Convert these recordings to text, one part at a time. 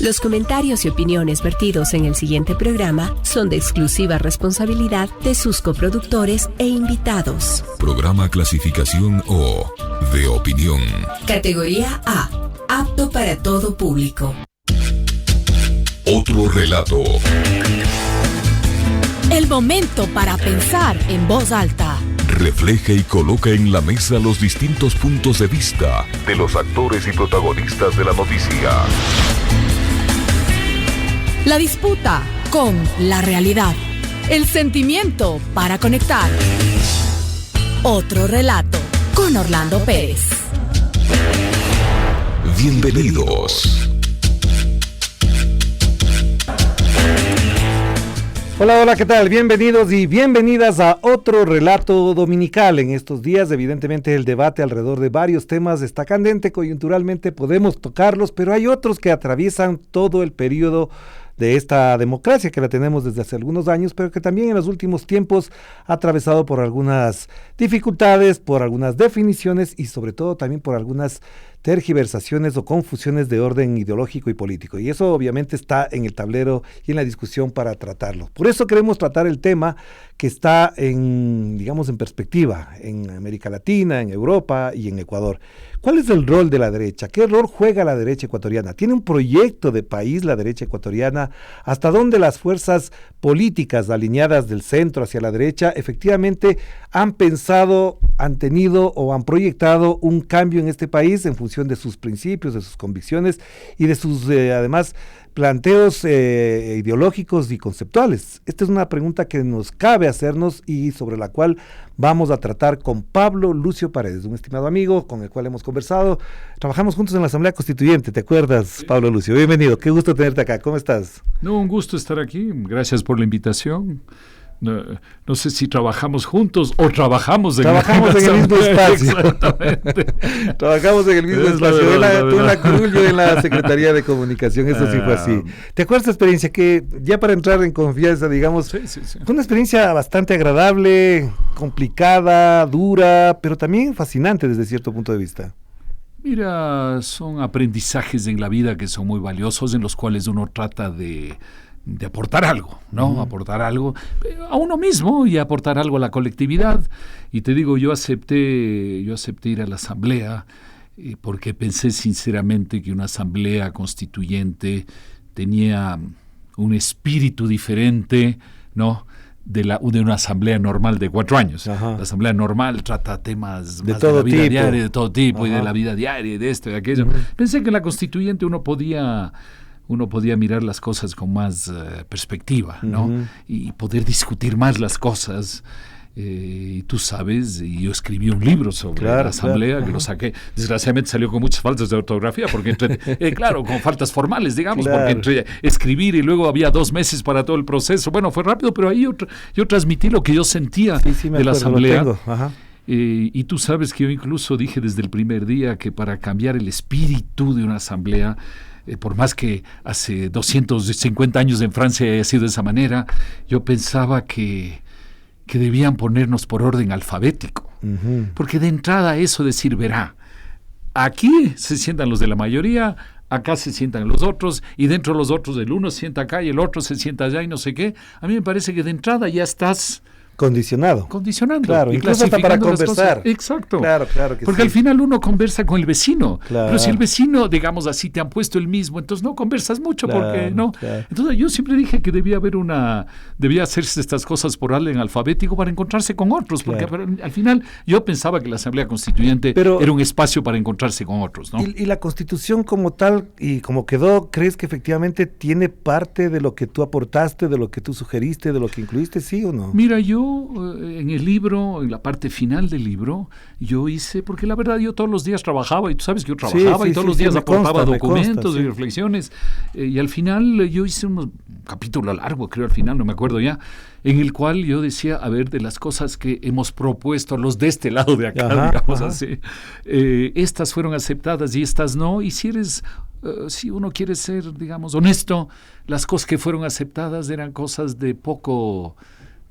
Los comentarios y opiniones vertidos en el siguiente programa son de exclusiva responsabilidad de sus coproductores e invitados. Programa clasificación O, de opinión. Categoría A, apto para todo público. Otro relato. El momento para pensar en voz alta. Refleja y coloca en la mesa los distintos puntos de vista de los actores y protagonistas de la noticia. La disputa con la realidad. El sentimiento para conectar. Otro relato con Orlando Pérez. Bienvenidos. Hola, ¿qué tal? Bienvenidos y bienvenidas a otro relato dominical. En estos días, evidentemente, el debate alrededor de varios temas está candente, coyunturalmente podemos tocarlos, pero hay otros que atraviesan todo el periodo de esta democracia que la tenemos desde hace algunos años, pero que también en los últimos tiempos ha atravesado por algunas dificultades, por algunas definiciones y sobre todo también por algunas tergiversaciones o confusiones de orden ideológico y político. Y eso obviamente está en el tablero y en la discusión para tratarlo. Por eso queremos tratar el tema que está en perspectiva en América Latina, en Europa y en Ecuador. ¿Cuál es el rol de la derecha? ¿Qué rol juega la derecha ecuatoriana? ¿Tiene un proyecto de país la derecha ecuatoriana? ¿Hasta dónde las fuerzas políticas alineadas del centro hacia la derecha efectivamente han pensado, han tenido o han proyectado un cambio en este país en función de sus principios, de sus convicciones y de sus, además, planteos ideológicos y conceptuales? Esta es una pregunta que nos cabe hacernos y sobre la cual vamos a tratar con Pablo Lucio Paredes, un estimado amigo con el cual hemos conversado. Trabajamos juntos en la Asamblea Constituyente, ¿te acuerdas, sí? Pablo Lucio, bienvenido, qué gusto tenerte acá, ¿cómo estás? No, un gusto estar aquí, gracias por la invitación. No sé si trabajamos juntos o trabajamos en el mismo espacio. Exactamente. Trabajamos en el mismo espacio. Tú en la Cruz, yo en la Secretaría de Comunicación, eso sí fue así. ¿Te acuerdas de esta experiencia que, ya para entrar en confianza, digamos, sí. Fue una experiencia bastante agradable, complicada, dura, pero también fascinante desde cierto punto de vista? Mira, son aprendizajes en la vida que son muy valiosos, en los cuales uno trata de aportar algo, ¿no? Uh-huh. Aportar algo a uno mismo y aportar algo a la colectividad. Y te digo, yo acepté ir a la asamblea porque pensé sinceramente que una asamblea constituyente tenía un espíritu diferente, ¿no?, de una asamblea normal de 4 años. Ajá. La asamblea normal trata temas de, más de la vida diaria, de todo tipo. Ajá. Y de la vida diaria y de esto y de aquello. Uh-huh. Pensé que en la constituyente uno podía mirar las cosas con más perspectiva, ¿no? Uh-huh. Y poder discutir más las cosas. Y tú sabes, y yo escribí un libro sobre la asamblea, que lo saqué. Desgraciadamente salió con muchas faltas de ortografía, porque con faltas formales, digamos, porque entre escribir y luego había 2 meses para todo el proceso. Bueno, fue rápido, pero ahí yo transmití lo que yo sentía de la asamblea. Y tú sabes que yo incluso dije desde el primer día que para cambiar el espíritu de una asamblea, por más que hace 250 años en Francia haya sido de esa manera, yo pensaba que debían ponernos por orden alfabético. Uh-huh. Porque de entrada eso decir, verá, aquí se sientan los de la mayoría, acá se sientan los otros, y dentro de los otros el uno se sienta acá y el otro se sienta allá y no sé qué. A mí me parece que de entrada ya estás condicionando. Claro, incluso hasta para conversar. Exacto. Claro que porque sí. Al final uno conversa con el vecino. Claro. Pero si el vecino, digamos así, te han puesto el mismo, entonces no conversas mucho, porque no. Claro. Entonces yo siempre dije que debía hacerse estas cosas por orden alfabético para encontrarse con otros, porque al final yo pensaba que la Asamblea Constituyente era un espacio para encontrarse con otros, ¿no? Y la Constitución como tal, y como quedó, ¿crees que efectivamente tiene parte de lo que tú aportaste, de lo que tú sugeriste, de lo que incluiste, sí o no? Mira, yo en el libro, en la parte final del libro, yo hice, porque la verdad yo todos los días trabajaba, y tú sabes que yo trabajaba y todos los días aportaba documentos y reflexiones, y al final yo hice un capítulo largo, creo al final, no me acuerdo ya, en el cual yo decía, a ver, de las cosas que hemos propuesto los de este lado de acá, digamos así, estas fueron aceptadas y estas no, y si uno quiere ser, digamos, honesto, las cosas que fueron aceptadas eran cosas de poco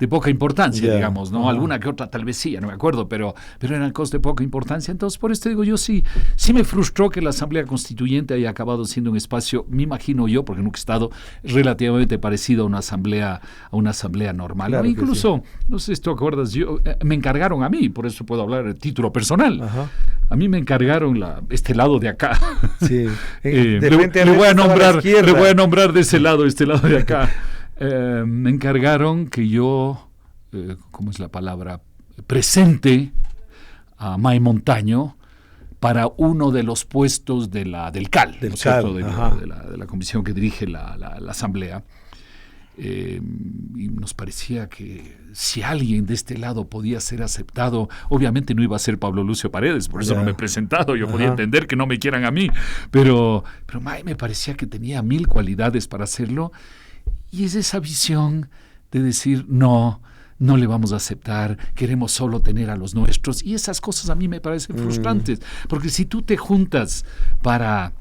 poca importancia, digamos, ¿no? Ajá. Alguna que otra tal vez sí, ya no me acuerdo, pero eran cosas de poca importancia. Entonces, por esto digo, yo sí me frustró que la Asamblea Constituyente haya acabado siendo un espacio, me imagino yo, porque nunca he estado, relativamente parecido a una asamblea normal. Claro, ¿no? Incluso, sí. no sé si tú acuerdas, me encargaron a mí, por eso puedo hablar de título personal. Ajá. A mí me encargaron este lado de acá. Sí. Le voy a nombrar de ese lado, este lado de acá. Me encargaron que yo, ¿cómo es la palabra? Presente a May Montaño para uno de los puestos del CAL, ¿no es cierto? De la comisión que dirige la Asamblea. Y nos parecía que si alguien de este lado podía ser aceptado, obviamente no iba a ser Pablo Lucio Paredes, por eso no me he presentado. Yo podía entender que no me quieran a mí, pero May me parecía que tenía 1000 cualidades para hacerlo, y es esa visión de decir no le vamos a aceptar, queremos solo tener a los nuestros, y esas cosas a mí me parecen frustrantes, porque si tú te juntas para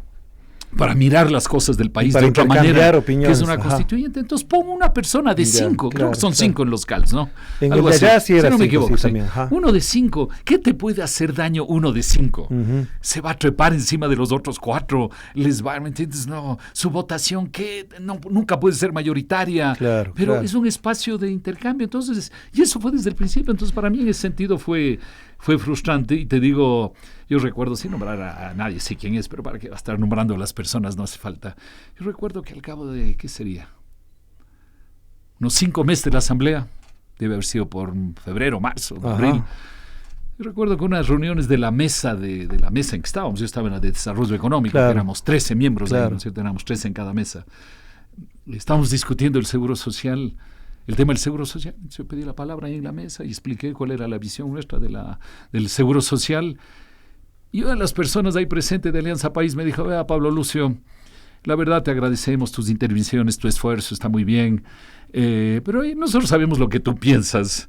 mirar las cosas del país de otra manera, opiniones, que es una constituyente, entonces pongo una persona de 5, creo que son 5 en los CALs, ¿no? En el de allá sí era 5, si no me equivoco, sí, también. Uno de 5, ¿qué te puede hacer daño uno de 5? Se va a trepar encima de los otros 4, les va, ¿me entiendes? No, su votación, ¿qué? No, nunca puede ser mayoritaria, pero es un espacio de intercambio, entonces, y eso fue desde el principio, entonces para mí en ese sentido fue frustrante, y te digo, yo recuerdo, sin nombrar a nadie, sé quién es, pero para que estar nombrando a las personas no hace falta. Yo recuerdo que al cabo de, ¿qué sería? Unos 5 meses de la asamblea, debe haber sido por febrero, marzo, abril. Yo recuerdo que unas reuniones de la mesa en que estábamos, yo estaba en la de desarrollo económico, que éramos 13 miembros, ahí, ¿no es cierto? Éramos 13 en cada mesa. Estábamos discutiendo el seguro social. El tema del seguro social, yo pedí la palabra ahí en la mesa y expliqué cuál era la visión nuestra del seguro social. Y una de las personas ahí presentes de Alianza País me dijo, vea, Pablo Lucio, la verdad te agradecemos tus intervenciones, tu esfuerzo, está muy bien, pero nosotros sabemos lo que tú piensas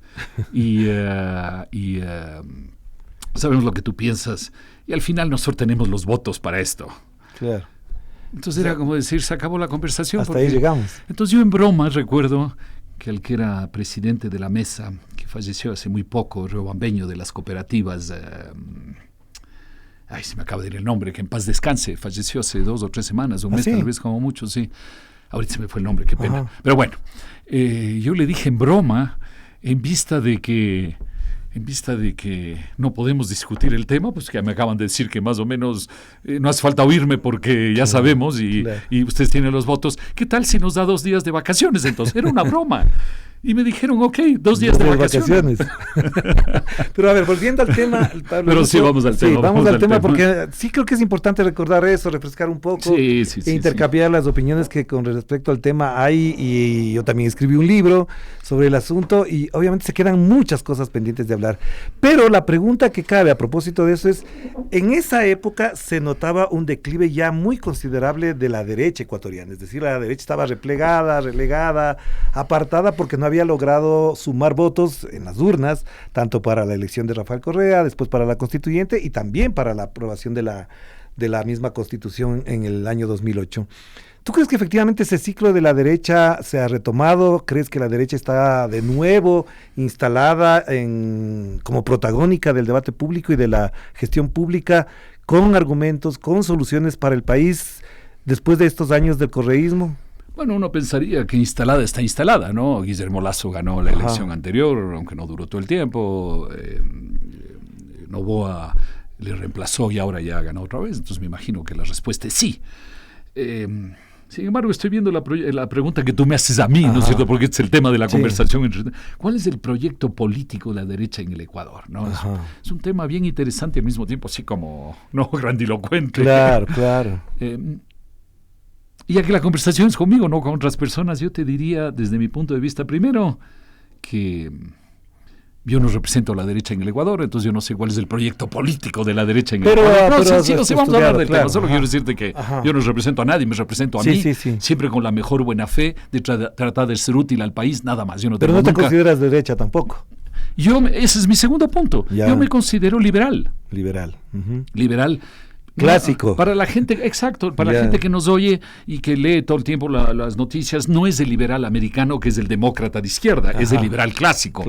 sabemos lo que tú piensas, y al final nosotros tenemos los votos para esto. Claro. Entonces era como decir, se acabó la conversación. Hasta ahí llegamos. Entonces yo en broma recuerdo que el que era presidente de la mesa, que falleció hace muy poco, riobambeño de las cooperativas, se me acaba de ir el nombre, que en paz descanse, falleció hace 2 o 3 semanas, un mes tal vez como mucho, sí. Ahorita se me fue el nombre, qué pena. Pero bueno, yo le dije en broma, en vista de que no podemos discutir el tema, pues que me acaban de decir que más o menos no hace falta oírme porque ya sabemos y ustedes tienen los votos. ¿Qué tal si nos da 2 días de vacaciones entonces? Era una broma. Y me dijeron, 2 días de vacaciones. Pero a ver, volviendo al tema, Pablo. Pero sí, vamos al tema. Sí, vamos al tema porque sí creo que es importante recordar eso, refrescar un poco, intercambiar las opiniones que con respecto al tema hay, y yo también escribí un libro sobre el asunto y obviamente se quedan muchas cosas pendientes de hablar. Pero la pregunta que cabe a propósito de eso es, en esa época se notaba un declive ya muy considerable de la derecha ecuatoriana, es decir, la derecha estaba replegada, relegada, apartada porque no había logrado sumar votos en las urnas, tanto para la elección de Rafael Correa, después para la constituyente y también para la aprobación de la misma constitución en el año 2008. ¿Tú crees que efectivamente ese ciclo de la derecha se ha retomado? ¿Crees que la derecha está de nuevo instalada como protagónica del debate público y de la gestión pública, con argumentos, con soluciones para el país después de estos años del correísmo? Bueno, uno pensaría que instalada está instalada, ¿no? Guillermo Lasso ganó la elección anterior, aunque no duró todo el tiempo. Noboa le reemplazó y ahora ya ganó otra vez. Entonces me imagino que la respuesta es sí. Sin embargo, estoy viendo la pregunta que tú me haces a mí, ¿no es cierto? Porque es el tema de la conversación. ¿Cuál es el proyecto político de la derecha en el Ecuador? ¿No? Es un tema bien interesante y al mismo tiempo así como grandilocuente. Claro. Y ya que la conversación es conmigo, no con otras personas, yo te diría, desde mi punto de vista, primero, que yo no represento a la derecha en el Ecuador, entonces yo no sé cuál es el proyecto político de la derecha en el Ecuador. No sé, vamos a hablar del tema. Solo quiero decirte que yo no represento a nadie, me represento a mí, siempre con la mejor buena fe de tratar de ser útil al país, nada más. Pero no te consideras derecha tampoco. Ese es mi segundo punto. Yo me considero liberal. Liberal. Liberal. clásico. Para la gente, exacto, para la gente que nos oye y que lee todo el tiempo las noticias, no es el liberal americano que es el demócrata de izquierda, es el liberal clásico.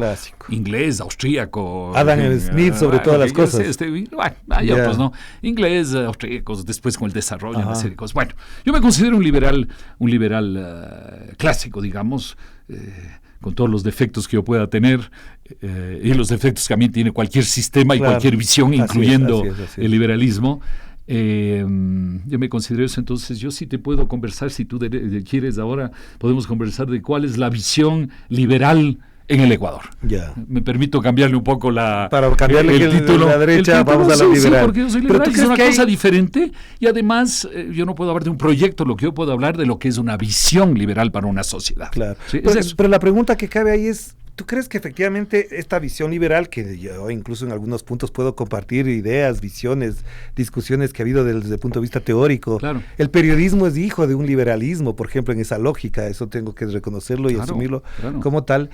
Inglés, austríaco. Adam Smith sobre todas las cosas. Pues no. Inglés, austríacos, después con el desarrollo, una serie de cosas. Bueno, yo me considero un liberal clásico, digamos, con todos los defectos que yo pueda tener y los defectos que a mí tiene cualquier sistema y cualquier visión, incluyendo así es. El liberalismo. Yo me considero eso, entonces yo sí te puedo conversar, si tú quieres ahora, podemos conversar de cuál es la visión liberal en el Ecuador. Me permito cambiarle un poco para cambiarle el título. La derecha, vamos a la liberal. Sí, porque yo soy liberal, es una cosa diferente y además yo no puedo hablar de un proyecto, lo que yo puedo hablar de lo que es una visión liberal para una sociedad. Claro. ¿Sí? Pero la pregunta que cabe ahí es, ¿tú crees que efectivamente esta visión liberal, que yo incluso en algunos puntos puedo compartir ideas, visiones, discusiones que ha habido desde el punto de vista teórico? Claro. El periodismo es hijo de un liberalismo, por ejemplo, en esa lógica, eso tengo que reconocerlo y asumirlo como tal.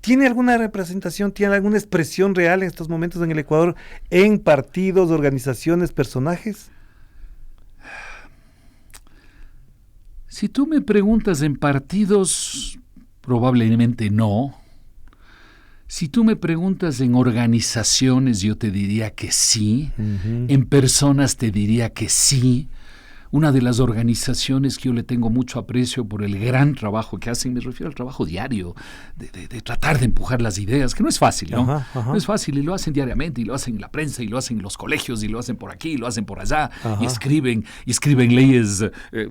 ¿Tiene alguna representación, tiene alguna expresión real en estos momentos en el Ecuador en partidos, organizaciones, personajes? Si tú me preguntas en partidos, probablemente no. Si tú me preguntas en organizaciones, yo te diría que sí. En personas te diría que sí. Una de las organizaciones que yo le tengo mucho aprecio por el gran trabajo que hacen, me refiero al trabajo diario, de tratar de empujar las ideas, que no es fácil, ¿no? No es fácil, y lo hacen diariamente, y lo hacen en la prensa, y lo hacen en los colegios, y lo hacen por aquí, y lo hacen por allá, y escriben leyes,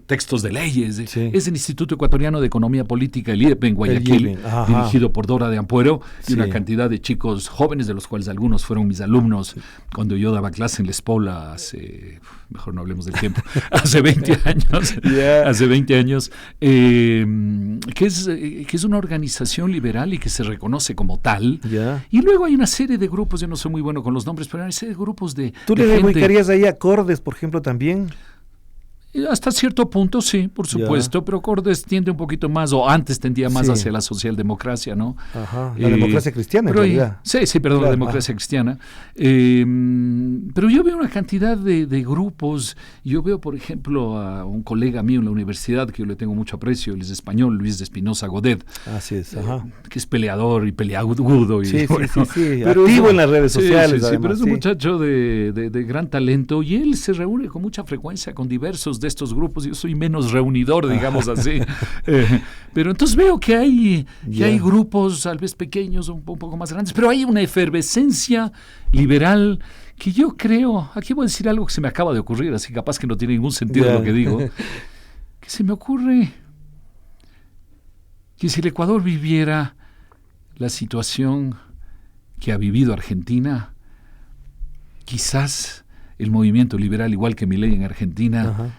textos de leyes. Sí. Es el Instituto Ecuatoriano de Economía Política, el IEP, en Guayaquil, dirigido por Dora de Ampuero, y una cantidad de chicos jóvenes, de los cuales algunos fueron mis alumnos cuando yo daba clase en la Espola hace, mejor no hablemos del tiempo, hace 20 años, que es una organización liberal y que se reconoce como tal. Y luego hay una serie de grupos, yo no soy muy bueno con los nombres, pero hay una serie de grupos de ¿Tú le ubicarías ahí a Cordes, por ejemplo, también? Hasta cierto punto, sí, por supuesto, pero Cordes tiende un poquito más, o antes tendía más hacia la socialdemocracia, ¿no? La democracia cristiana, en realidad. La democracia cristiana. Pero yo veo una cantidad de grupos. Yo veo, por ejemplo, a un colega mío en la universidad, que yo le tengo mucho aprecio, él es español, Luis de Espinosa Godet. Así es, que es peleador y peleagudo. Pero activo en las redes sociales. Pero es un muchacho de gran talento, y él se reúne con mucha frecuencia con diversos de estos grupos. Yo soy menos reunidor, digamos así, pero entonces veo que hay grupos tal vez pequeños, un poco más grandes, pero hay una efervescencia liberal que yo creo, aquí voy a decir algo que se me acaba de ocurrir, así capaz que no tiene ningún sentido lo que digo, que se me ocurre que si el Ecuador viviera la situación que ha vivido Argentina, quizás el movimiento liberal, igual que Milei en Argentina,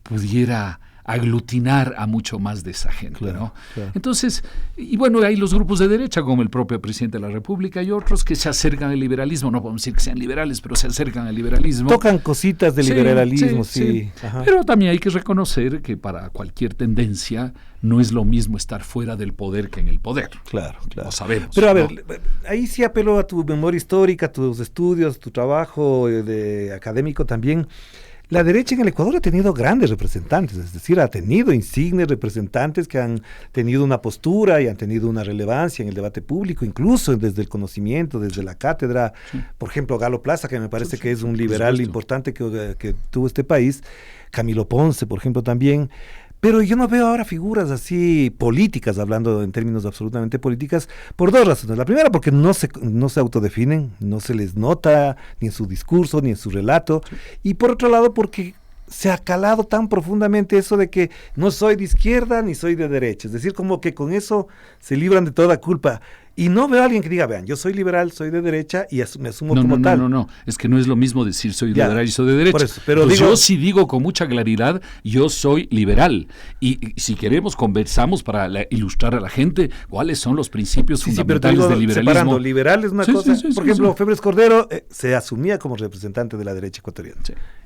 pudiera aglutinar a mucho más de esa gente, ¿no? Entonces, y bueno, hay los grupos de derecha, como el propio presidente de la República, y otros que se acercan al liberalismo, no podemos decir que sean liberales, pero se acercan al liberalismo. Tocan cositas de liberalismo, Pero también hay que reconocer que para cualquier tendencia no es lo mismo estar fuera del poder que en el poder. Claro. Lo sabemos. Pero a ver, ahí sí apelo a tu memoria histórica, a tus estudios, tu trabajo académico también. La derecha en el Ecuador ha tenido grandes representantes, es decir, ha tenido insignes representantes que han tenido una postura y han tenido una relevancia en el debate público, incluso desde el conocimiento, desde la cátedra. Por ejemplo, Galo Plaza, que me parece que es un liberal importante que tuvo este país, Camilo Ponce, por ejemplo, también. Pero yo no veo ahora figuras así políticas, hablando en términos absolutamente políticas, por dos razones. La primera, porque no se autodefinen, no se les nota ni en su discurso, ni en su relato. Y por otro lado, porque se ha calado tan profundamente eso de que no soy de izquierda ni soy de derecha. Es decir, como que con eso se libran de toda culpa. Y no veo a alguien que diga, vean, yo soy liberal, soy de derecha y me asumo como tal. No, es que no es lo mismo decir soy liberal y soy de derecha. Por eso, pero yo sí digo con mucha claridad, yo soy liberal. Y si queremos, conversamos para ilustrar a la gente cuáles son los principios fundamentales del liberalismo. Separando, liberal es una cosa. Por ejemplo, Febres Cordero se asumía como representante de la derecha ecuatoriana.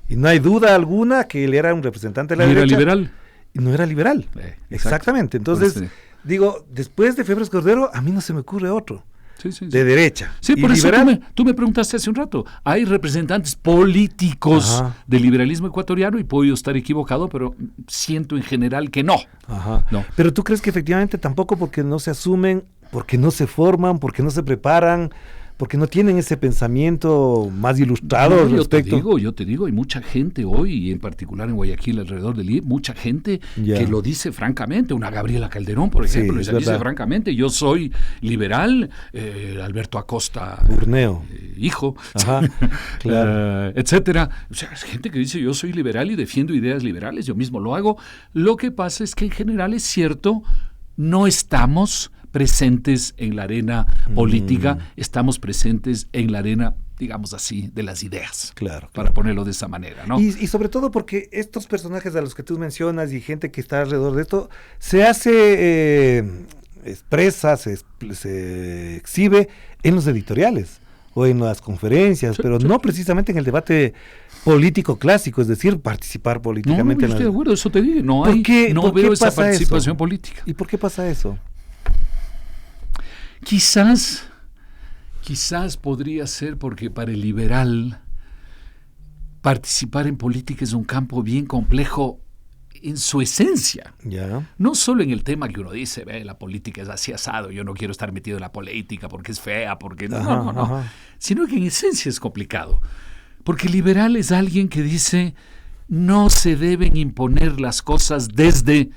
Y no hay duda alguna que él era un representante de la derecha. ¿Era liberal? Y no era liberal. Exactamente. Entonces, digo, después de Febres Cordero, a mí no se me ocurre otro. de derecha. Sí, y por eso liberal. tú me preguntaste hace un rato. Hay representantes políticos del liberalismo ecuatoriano y puedo estar equivocado, pero siento en general que no. Ajá. No. Pero tú crees que efectivamente tampoco porque no se asumen, porque no se forman, porque no se preparan, porque no tienen ese pensamiento más ilustrado No, respecto. yo te digo, hay mucha gente hoy, y en particular en Guayaquil, alrededor del IE, mucha gente que lo dice francamente. Una Gabriela Calderón, por ejemplo, es dice verdad. francamente, yo soy liberal, Alberto Acosta, Burneo. hijo, Ajá, claro. etcétera. O sea, es gente que dice, yo soy liberal y defiendo ideas liberales, yo mismo lo hago. Lo que pasa es que en general es cierto, no estamos presentes en la arena política, estamos presentes en la arena, digamos así, de las ideas. Claro. Para ponerlo de esa manera, ¿no? Y sobre todo porque estos personajes a los que tú mencionas y gente que está alrededor de esto, se hace, expresa, se exhibe en los editoriales o en las conferencias, pero no precisamente en el debate político clásico, es decir, participar políticamente. No, yo estoy de acuerdo, eso te digo, no veo esa participación política. ¿Y por qué pasa eso? Quizás podría ser porque para el liberal participar en política es un campo bien complejo en su esencia. Ya. No solo en el tema que uno dice, la política es así asado, yo no quiero estar metido en la política porque es fea, porque no. Sino que en esencia es complicado. Porque el liberal es alguien que dice, no se deben imponer las cosas desde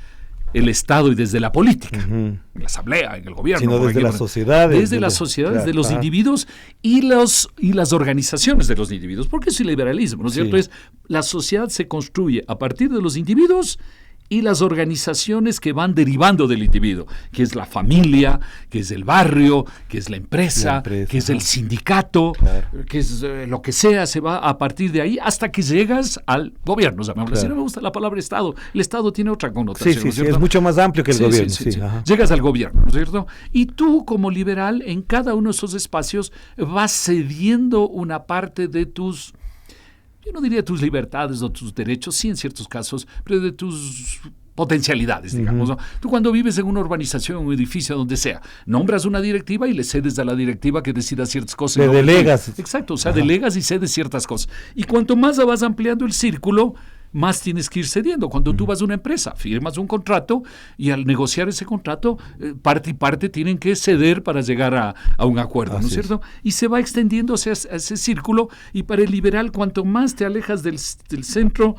el Estado y desde la política, en la asamblea, en el gobierno. Sino desde las sociedades. Desde las sociedades, de los individuos y las organizaciones de los individuos. Porque es el liberalismo, ¿no es cierto? La sociedad se construye a partir de los individuos y las organizaciones que van derivando del individuo, que es la familia, que es el barrio, que es la empresa, que es el sindicato, que es lo que sea, se va a partir de ahí hasta que llegas al gobierno. Si no me gusta la palabra Estado, el Estado tiene otra connotación. Sí, es mucho más amplio que el gobierno. Sí. Llegas al gobierno, ¿no es cierto? Y tú como liberal en cada uno de esos espacios vas cediendo una parte de tus... Yo no diría tus libertades o tus derechos, sí en ciertos casos, pero de tus potencialidades, digamos, ¿no? Tú cuando vives en una urbanización, en un edificio, donde sea, nombras una directiva y le cedes a la directiva que decida ciertas cosas. Le delegas. Exacto, o sea, delegas y cedes ciertas cosas. Y cuanto más vas ampliando el círculo, más tienes que ir cediendo. Cuando tú vas a una empresa, firmas un contrato y al negociar ese contrato, parte y parte tienen que ceder para llegar a un acuerdo, ¿no es cierto? Y se va extendiendo hacia ese círculo, y para el liberal, cuanto más te alejas del centro,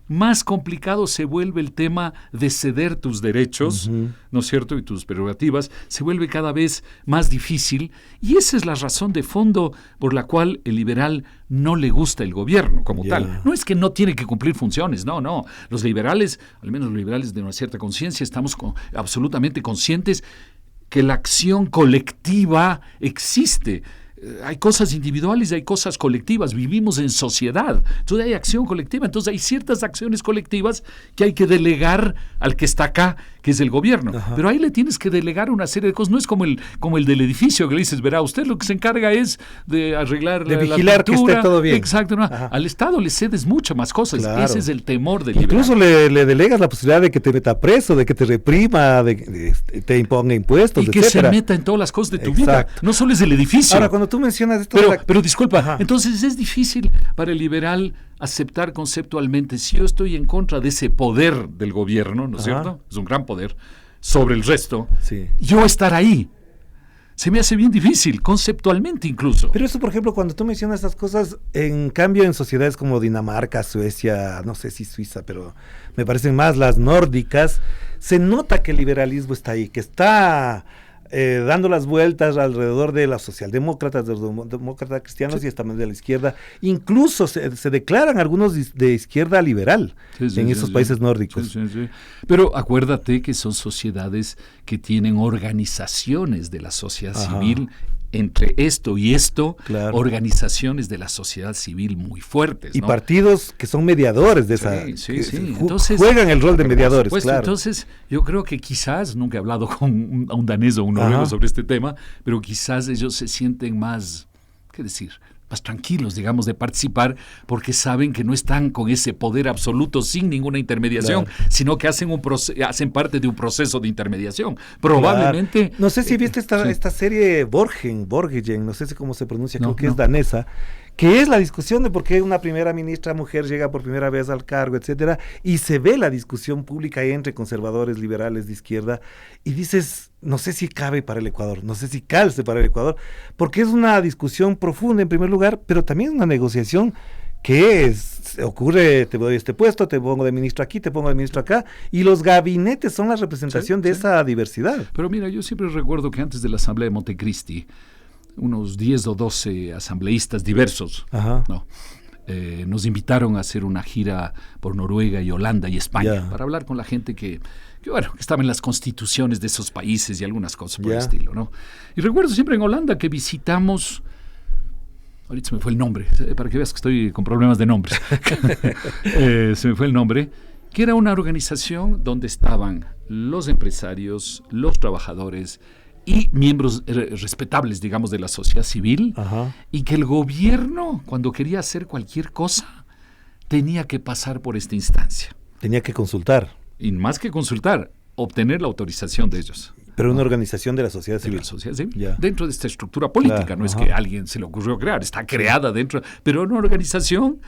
más complicado se vuelve el tema de ceder tus derechos, ¿no es cierto?, y tus prerrogativas, se vuelve cada vez más difícil, y esa es la razón de fondo por la cual el liberal no le gusta el gobierno como tal. No es que no tiene que cumplir funciones, no. Los liberales, al menos los liberales de una cierta conciencia, estamos absolutamente conscientes que la acción colectiva existe. Hay cosas individuales y hay cosas colectivas, vivimos en sociedad, entonces hay acción colectiva, entonces hay ciertas acciones colectivas que hay que delegar al que está acá, que es el gobierno, pero ahí le tienes que delegar una serie de cosas, no es como el del edificio que le dices, verá, usted lo que se encarga es de arreglar de la vigilar pintura, que esté todo bien. Exacto, al Estado le cedes muchas más cosas, ese es el temor del liberal. Incluso le delegas la posibilidad de que te meta preso, de que te reprima, de que te imponga impuestos, y que etcétera. se meta en todas las cosas de tu vida, no solo es el edificio. Ahora, cuando tú mencionas esto... Pero disculpa, entonces es difícil para el liberal aceptar conceptualmente, si yo estoy en contra de ese poder del gobierno, ¿no es cierto? Es un gran poder sobre el resto, yo estar ahí. Se me hace bien difícil, conceptualmente incluso. Pero eso, por ejemplo, cuando tú mencionas estas cosas, en cambio en sociedades como Dinamarca, Suecia, no sé si Suiza, pero me parecen más las nórdicas, se nota que el liberalismo está ahí, que está... dando las vueltas alrededor de los socialdemócratas, de los demócratas cristianos y también de la izquierda. Incluso se declaran algunos de izquierda liberal en esos países nórdicos. Pero acuérdate que son sociedades que tienen organizaciones de la sociedad civil. Entre esto y esto, organizaciones de la sociedad civil muy fuertes, ¿no? Y partidos que son mediadores de esa... Entonces, juegan el rol de mediadores, claro. Entonces, yo creo que quizás, nunca he hablado con un danés o un noruego sobre este tema, pero quizás ellos se sienten más, ¿qué decir?, más tranquilos, digamos, de participar, porque saben que no están con ese poder absoluto sin ninguna intermediación, sino que hacen parte de un proceso de intermediación. Probablemente... Claro. No sé si viste esta serie Borgen, no sé si cómo se pronuncia, creo que es danesa, que es la discusión de por qué una primera ministra mujer llega por primera vez al cargo, etcétera, y se ve la discusión pública entre conservadores, liberales, de izquierda, y dices, no sé si cabe para el Ecuador, no sé si calce para el Ecuador, porque es una discusión profunda en primer lugar, pero también una negociación que ocurre, te doy este puesto, te pongo de ministro aquí, te pongo de ministro acá, y los gabinetes son la representación de esa diversidad. Pero mira, yo siempre recuerdo que antes de la Asamblea de Montecristi, unos 10 o 12 asambleístas diversos, ¿no? Nos invitaron a hacer una gira por Noruega y Holanda y España para hablar con la gente que estaba en las constituciones de esos países y algunas cosas por el estilo, ¿no? Y recuerdo siempre en Holanda que visitamos, ahorita se me fue el nombre, para que veas que estoy con problemas de nombres, se me fue el nombre, que era una organización donde estaban los empresarios, los trabajadores y miembros respetables, digamos, de la sociedad civil, y que el gobierno, cuando quería hacer cualquier cosa, tenía que pasar por esta instancia. Tenía que consultar. Y más que consultar, obtener la autorización de ellos. Pero una organización de la sociedad civil. De la sociedad civil. Dentro de esta estructura política, no es que a alguien se le ocurrió crear, está creada dentro, pero una organización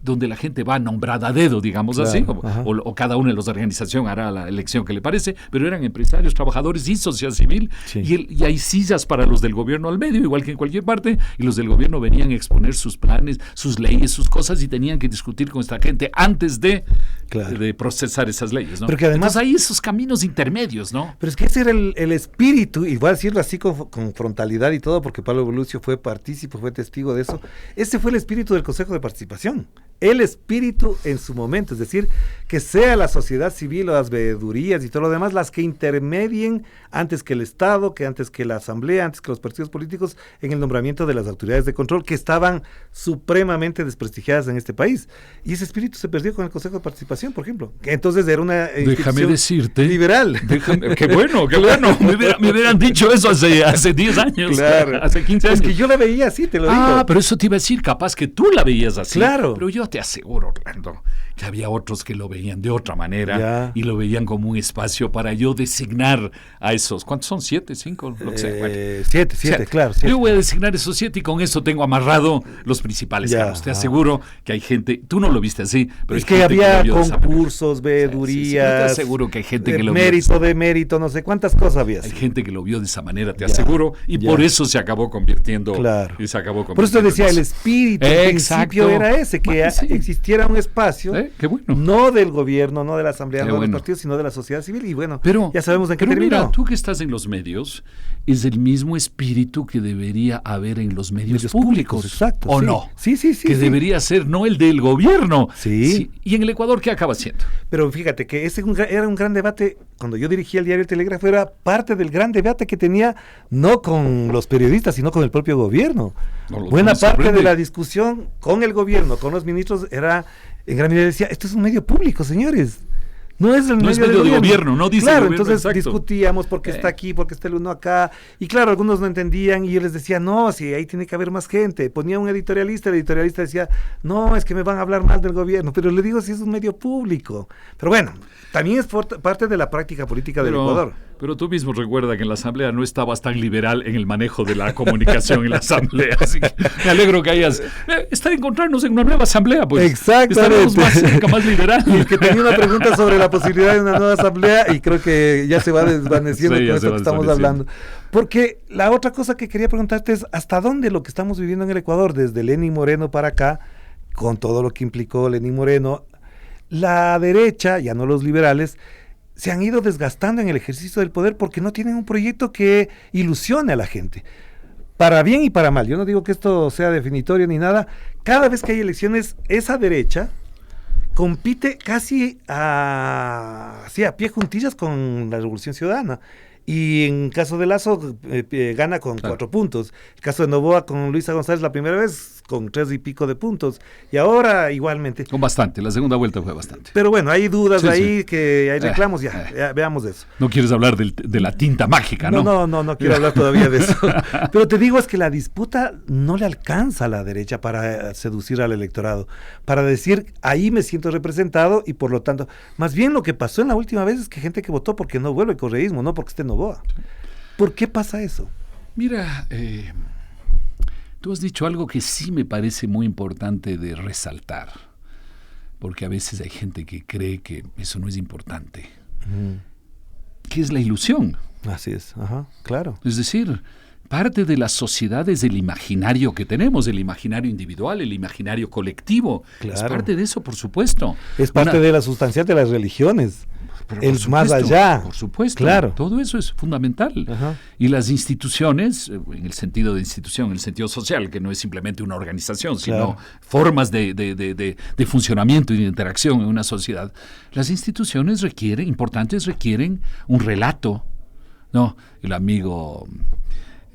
donde la gente va nombrada a dedo, digamos así, o cada una de las organizaciones hará la elección que le parece, pero eran empresarios, trabajadores y sociedad civil, y hay sillas para los del gobierno al medio, igual que en cualquier parte, y los del gobierno venían a exponer sus planes, sus leyes, sus cosas, y tenían que discutir con esta gente antes de procesar esas leyes, ¿no? Porque además, entonces hay esos caminos intermedios, ¿no? Pero es que ese era el espíritu, y voy a decirlo así con frontalidad y todo, porque Pablo Lucio fue partícipe, fue testigo de eso. Ese fue el espíritu del Consejo de Participación. El espíritu en su momento, es decir, que sea la sociedad civil o las veedurías y todo lo demás las que intermedien antes que el Estado, que antes que la Asamblea, antes que los partidos políticos en el nombramiento de las autoridades de control que estaban supremamente desprestigiadas en este país. Y ese espíritu se perdió con el Consejo de Participación, por ejemplo. Que entonces era una institución liberal. Qué bueno. Me hubieran dicho eso hace 10 años, hace 15 años. Es que yo la veía así, te lo digo. Pero eso te iba a decir, capaz que tú la veías así. Claro. Pero yo te aseguro, Orlando, que había otros que lo veían de otra manera y lo veían como un espacio para yo designar a esos. ¿Cuántos son? ¿7, 5? Lo que sea. Bueno. 7, claro. 7. Yo voy a designar esos 7 y con eso tengo amarrado los principales cargos. Te aseguro que hay gente, tú no lo viste así, pero es que había concursos, veedurías. Yo te aseguro que hay gente que lo vio. Mérito, no sé cuántas cosas había. Hay gente que lo vio de esa manera, te aseguro, y por eso se acabó convirtiendo. Claro. Y se acabó convirtiendo. Por eso te decía, el espíritu al principio era ese, que existiera un espacio, qué bueno. no del gobierno, no de la asamblea, no de los partidos, sino de la sociedad civil, y bueno, ya sabemos en qué terminó. Mira, tú que estás en los medios, es el mismo espíritu que debería haber en los medios públicos. Exacto. ¿O no? Sí. Que debería ser no el del gobierno. Sí. ¿Y en el Ecuador qué acaba siendo? Pero fíjate que ese era un gran debate, cuando yo dirigía el diario El Telégrafo, era parte del gran debate que tenía, no con los periodistas, sino con el propio gobierno. Buena parte de la discusión con el gobierno, con los ministros, era, en gran medida decía, esto es un medio público, señores. No es el medio de gobierno, no dice claro, el gobierno, entonces discutíamos por qué está aquí, por qué está el uno acá, y claro, algunos no entendían, y yo les decía, no, si ahí tiene que haber más gente. Ponía un editorialista, el editorialista decía, no, es que me van a hablar mal del gobierno, pero le digo si es un medio público. Pero bueno, también es parte de la práctica política del Ecuador. Pero tú mismo recuerda que en la Asamblea no estabas tan liberal en el manejo de la comunicación en la Asamblea. Así que me alegro que hayas encontrarnos en una nueva Asamblea, pues. Exactamente. Estaremos más cerca, más liberal. Y que tenía una pregunta sobre la posibilidad de una nueva Asamblea y creo que ya se va desvaneciendo con esto que estamos hablando. Porque la otra cosa que quería preguntarte es ¿hasta dónde lo que estamos viviendo en el Ecuador, desde Lenín Moreno para acá, con todo lo que implicó Lenín Moreno, la derecha, ya no los liberales, se han ido desgastando en el ejercicio del poder porque no tienen un proyecto que ilusione a la gente? Para bien y para mal, yo no digo que esto sea definitorio ni nada, cada vez que hay elecciones, esa derecha compite casi a pie juntillas con la Revolución Ciudadana. Y en caso de Lasso gana con 4 puntos. El caso de Noboa con Luisa González la primera vez con 3 y pico de puntos. Y ahora igualmente. Con bastante, la segunda vuelta fue bastante. Pero bueno, hay dudas ahí, que hay reclamos, ya, veamos eso. No quieres hablar de la tinta mágica, ¿no? No quiero hablar todavía de eso. Pero te digo, es que la disputa no le alcanza a la derecha para seducir al electorado, para decir, ahí me siento representado y por lo tanto, más bien lo que pasó en la última vez es que gente que votó porque no vuelve el correísmo, no porque esté Noboa. ¿Por qué pasa eso? Mira, tú has dicho algo que sí me parece muy importante de resaltar, porque a veces hay gente que cree que eso no es importante, que es la ilusión. Así es, claro. Es decir, parte de la sociedad es el imaginario que tenemos, el imaginario individual, el imaginario colectivo. Claro. Es parte de eso, por supuesto. Es parte de la sustancia de las religiones. El más allá. Por supuesto. Claro. Todo eso es fundamental. Y las instituciones, en el sentido de institución, en el sentido social, que no es simplemente una organización, sino formas de funcionamiento y de interacción en una sociedad, las instituciones importantes requieren un relato, ¿no? El amigo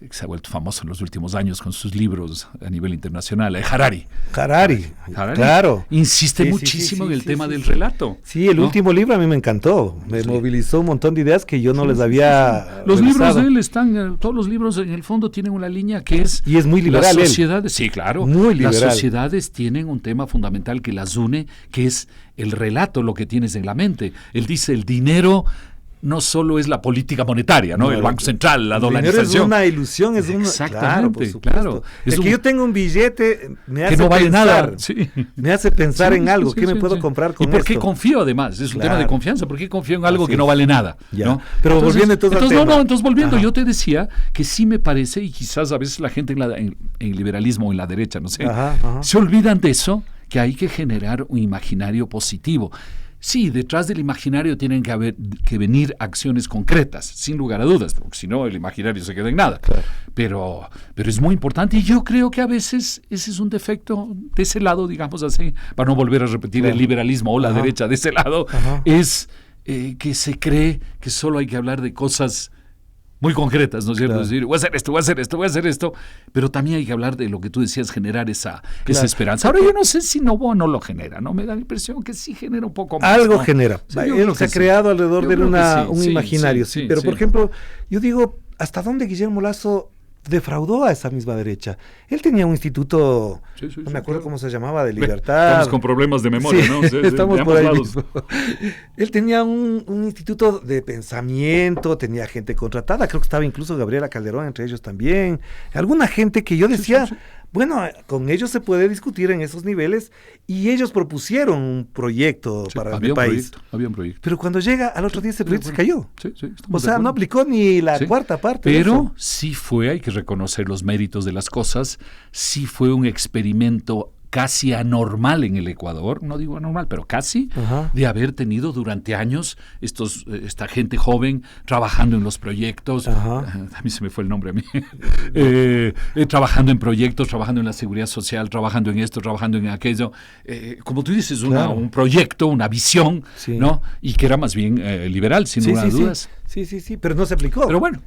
que se ha vuelto famoso en los últimos años con sus libros a nivel internacional, Harari, claro. Insiste muchísimo en el tema del relato. Sí, el último libro a mí me encantó, me movilizó un montón de ideas que yo no les había Los libros de él están, todos los libros en el fondo tienen una línea que es... Y es muy liberal. Las sociedades, sí, claro. Muy liberal. Las sociedades tienen un tema fundamental que las une, que es el relato, lo que tienes en la mente. Él dice, el dinero no solo es la política monetaria, ¿no? El Banco Central, la dolarización. Es una ilusión, es una... Exactamente, claro. Es que yo tengo un billete, me hace que no vale pensar, nada. Sí. Me hace pensar en algo, ¿qué me puedo comprar con esto? ¿Y por qué confío además? Es un tema de confianza, ¿por qué confío en algo que no vale nada? ¿No? Pero volviendo entonces al tema. Entonces volviendo, yo te decía que sí me parece, y quizás a veces la gente en el liberalismo o en la derecha, no sé, se olvidan de eso, que hay que generar un imaginario positivo. Sí, detrás del imaginario tienen que venir acciones concretas, sin lugar a dudas, porque si no el imaginario se queda en nada. Claro. Pero es muy importante y yo creo que a veces ese es un defecto de ese lado, digamos así, para no volver a repetir el liberalismo o la derecha de ese lado, es que se cree que solo hay que hablar de cosas muy concretas, ¿no es cierto? Claro. Es decir, voy a hacer esto, pero también hay que hablar de lo que tú decías, generar esa esperanza. Ahora yo no sé si Noboa no lo genera, ¿no? Me da la impresión que sí genera un poco más. Algo ¿no? genera. Sí, él se ha creado alrededor de un imaginario, sí. Pero, por ejemplo, yo digo, ¿hasta dónde Guillermo Lasso defraudó a esa misma derecha? Él tenía un instituto, no me acuerdo cómo se llamaba, de libertad. Estamos con problemas de memoria, ¿no? Estamos por ahí mismo. Él tenía un instituto de pensamiento, tenía gente contratada, creo que estaba incluso Gabriela Calderón entre ellos también, alguna gente que yo decía, bueno, con ellos se puede discutir en esos niveles, y ellos propusieron un proyecto para el país. Había un proyecto. Pero cuando llega al otro día ese proyecto se cayó. O sea, no aplicó ni la cuarta parte. Pero sí fue, hay que reconocer los méritos de las cosas, sí fue un experimento casi anormal en el Ecuador, no digo anormal, pero casi, de haber tenido durante años esta gente joven trabajando en los proyectos, a mí se me fue el nombre a mí, trabajando en proyectos, trabajando en la seguridad social, trabajando en esto, trabajando en aquello, como tú dices, un proyecto, una visión, ¿no? Y que era más bien liberal, sin lugar a dudas. Sí, pero no se aplicó. Pero bueno,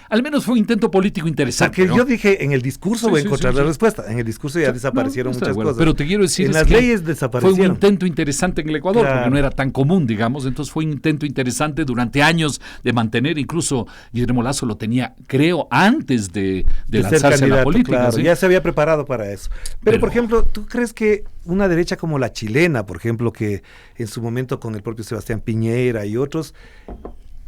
al menos fue un intento político interesante. Porque yo dije, en el discurso voy a encontrar la respuesta. En el discurso ya desaparecieron muchas cosas. Pero te quiero decir, en las leyes desaparecieron. Fue un intento interesante en el Ecuador, porque no era tan común, digamos. Entonces fue un intento interesante durante años de mantener, incluso Guillermo Lasso lo tenía, creo, antes de lanzarse a la política. Claro, ya se había preparado para eso. Pero, por ejemplo, ¿tú crees que una derecha como la chilena, por ejemplo, que en su momento con el propio Sebastián Piñera y otros,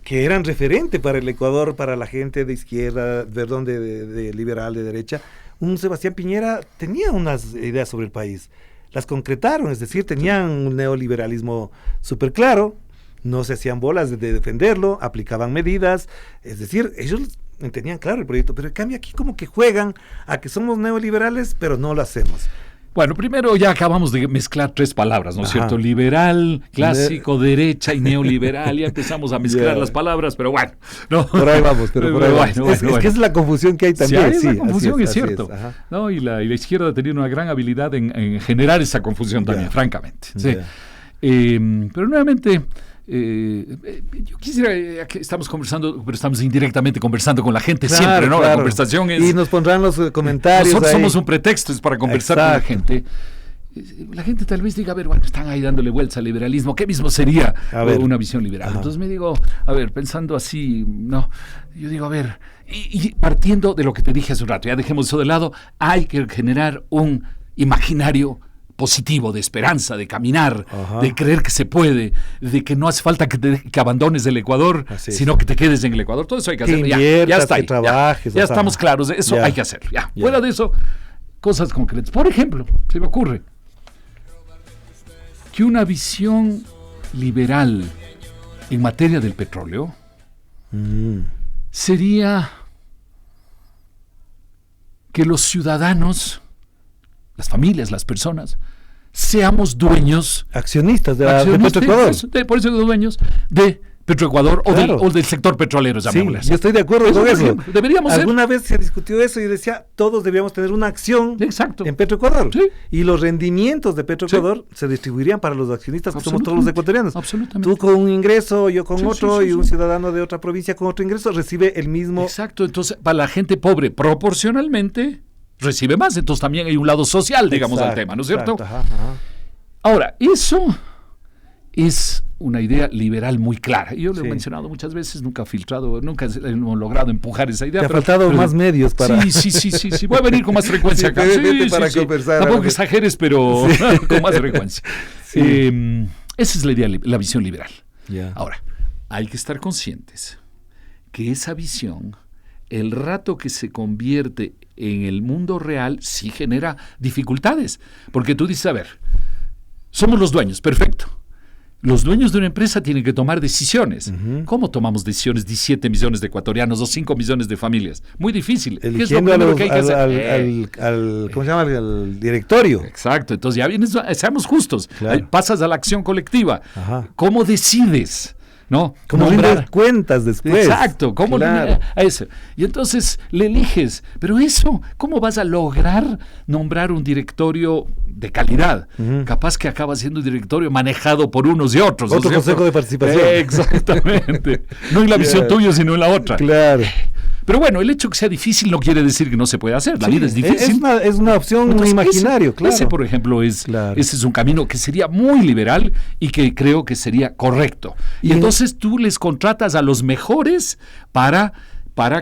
que eran referente para el Ecuador, para la gente de izquierda, perdón, de liberal, de derecha, un Sebastián Piñera tenía unas ideas sobre el país, las concretaron, es decir, tenían un neoliberalismo súper claro, no se hacían bolas de defenderlo, aplicaban medidas, es decir, ellos tenían claro el proyecto, pero en cambio aquí como que juegan a que somos neoliberales, pero no lo hacemos. Bueno, primero ya acabamos de mezclar 3 palabras, ¿no es cierto? Liberal, clásico, derecha y neoliberal. Ya empezamos a mezclar las palabras, pero bueno. No. Por ahí vamos, pero por ahí vamos. Es que es la confusión que hay también. Sí, la confusión es cierto. ¿No? Y la izquierda ha tenido una gran habilidad en generar esa confusión también, francamente. Sí. Pero nuevamente, yo quisiera que estamos conversando, pero estamos indirectamente conversando con la gente Claro, siempre, ¿no? claro. La conversación es... Y nos pondrán los comentarios. Nosotros ahí. somos un pretexto, es para conversar con la gente. La gente tal vez diga, a ver, bueno, están ahí dándole vueltas al liberalismo, ¿qué mismo sería una visión liberal? Ajá. Entonces me digo, a ver, pensando así, no, yo digo, a ver, y partiendo de lo que te dije hace un rato, ya dejemos eso de lado, hay que generar un imaginario positivo, de esperanza, de caminar, Ajá. de creer que se puede, de que no hace falta que abandones el Ecuador, sino que te quedes en el Ecuador. Todo eso hay que hacerlo. Ya está ahí, que trabajes. Ya estamos claros, eso hay que hacerlo. Ya. Fuera de eso, cosas concretas. Por ejemplo, se me ocurre que una visión liberal en materia del petróleo sería que los ciudadanos, las familias, las personas, seamos dueños, accionistas de Petroecuador. Por eso dueños de Petroecuador o del sector petrolero, llamémosle así. Yo estoy de acuerdo con eso. Deberíamos ser. Alguna vez se discutió eso y decía, todos deberíamos tener una acción en Petroecuador. Sí. Y los rendimientos de Petroecuador se distribuirían para los accionistas, que somos todos los ecuatorianos. Absolutamente. Tú con un ingreso, yo con otro, y un ciudadano de otra provincia con otro ingreso recibe el mismo. Exacto. Entonces, para la gente pobre, proporcionalmente recibe más. Entonces también hay un lado social, digamos, al tema, ¿no es cierto? Ajá. Ahora, eso es una idea liberal muy clara. Yo lo he mencionado muchas veces, nunca he filtrado, nunca hemos logrado empujar esa idea. Te ha faltado más medios para... Sí. Voy a venir con más frecuencia acá. Para conversar. Tampoco exageres, pero con más frecuencia. Esa es la idea, la visión liberal. Ahora, hay que estar conscientes que esa visión, el rato que se convierte en el mundo real, sí genera dificultades. Porque tú dices, a ver, somos los dueños, perfecto. Los dueños de una empresa tienen que tomar decisiones. ¿Cómo tomamos decisiones 17 millones de ecuatorianos o 5 millones de familias? Muy difícil. ¿Qué es lo primero que hay que hacer? ¿Cómo se llama? Al directorio. Exacto. Entonces ya vienes, seamos justos. Claro. Pasas a la acción colectiva. Ajá. ¿Cómo decides? ¿No? Como rindes cuentas después. Exacto, ¿cómo a eso? Y entonces le eliges, pero eso, ¿cómo vas a lograr nombrar un directorio de calidad? Capaz que acaba siendo un directorio manejado por unos y otros. Otro consejo de participación. Exactamente. No en la visión tuya, sino en la otra. Claro. Pero bueno, el hecho que sea difícil no quiere decir que no se pueda hacer. La vida es difícil. Es una opción, un imaginario, claro. Ese, por ejemplo, ese es un camino que sería muy liberal y que creo que sería correcto. Y entonces tú les contratas a los mejores para